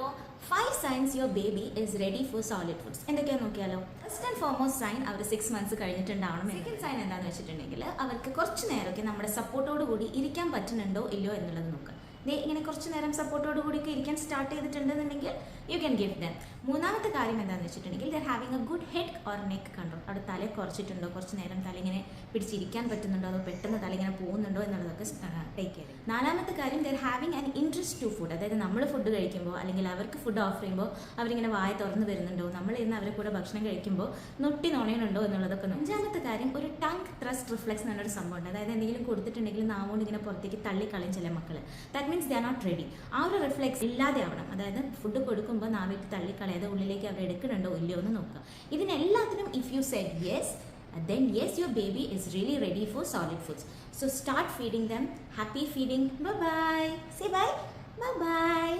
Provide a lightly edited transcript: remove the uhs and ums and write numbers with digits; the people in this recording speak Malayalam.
അപ്പോൾ 5 signs your baby is ready for solid foods. എന്തൊക്കെയാണെന്ന് നോക്കിയാലോ. ഫസ്റ്റ് ആൻഡ് ഫോർമോസ്റ്റ് സൈൻ അവർ 6 months കഴിഞ്ഞിട്ടുണ്ടാവണം. സെക്കൻഡ് സൈൻ എന്താണെന്ന് വെച്ചിട്ടുണ്ടെങ്കിൽ അവർക്ക് കുറച്ച് നേരമൊക്കെ നമ്മുടെ സപ്പോർട്ടോട് കൂടി ഇരിക്കാൻ പറ്റുന്നുണ്ടോ ഇല്ലയോ എന്നുള്ളത് നോക്കുക. ഇങ്ങനെ കുറച്ച് നേരം സപ്പോർട്ടോട് കൂടിയൊക്കെ ഇരിക്കാൻ സ്റ്റാർട്ട് ചെയ്തിട്ടുണ്ടെന്നുണ്ടെങ്കിൽ യു ക്യാൻ ഗിവ് ദം. മൂന്നാമത്തെ കാര്യം എന്താണെന്ന് വെച്ചിട്ടുണ്ടെങ്കിൽ they're having a good head or neck control. അവിടെ തല കുറച്ചിട്ടുണ്ടോ, കുറച്ച് നേരം തല ഇങ്ങനെ പിടിച്ചിരിക്കാൻ പറ്റുന്നുണ്ടോ, അതോ പെട്ടെന്ന് തല ഇങ്ങനെ പോകുന്നുണ്ടോ എന്നുള്ളതൊക്കെ ടേക്ക് ചെയ്യും. നാലാമത്തെ കാര്യം they're having an interest to food. അതായത് നമ്മൾ ഫുഡ് കഴിക്കുമ്പോൾ അല്ലെങ്കിൽ അവർക്ക് ഫുഡ് ഓഫർ ചെയ്യുമ്പോൾ അവരിങ്ങനെ വായ തുറന്ന് വരുന്നുണ്ടോ, നമ്മൾ ഇന്ന് അവരെ കൂടെ ഭക്ഷണം കഴിക്കുമ്പോൾ നൊട്ടി നുണയുന്നുണ്ടോ എന്നുള്ളതൊക്കെ. അഞ്ചാമത്തെ കാര്യം ഒരു ടങ് ത്രസ്റ്റ് റിഫ്ലെക്സ് എന്നൊരു സംഭവമുണ്ട്. അതായത് എന്തെങ്കിലും കൊടുത്തിട്ടുണ്ടെങ്കിൽ നാവുകൊണ്ട് ഇങ്ങനെ പുറത്തേക്ക് തള്ളിക്കളയും ചില മക്കൾ. That means they are not ready. ആ ഒരു റിഫ്ലെക്സ് ഇല്ലാതെ ആവണം. അതായത് ഫുഡ് കൊടുക്കുമ്പോൾ നാവിട്ട് തള്ളിക്കളയാതെ ഉള്ളിലേക്ക് അവർ എടുക്കുന്നുണ്ടോ ഇല്ലയോ എന്ന് നോക്കുക. ഇതിനെല്ലാത്തിനും if you said yes, then yes, your baby is really ready for solid foods. So start feeding them. Happy feeding. Bye bye. Say bye. Bye bye.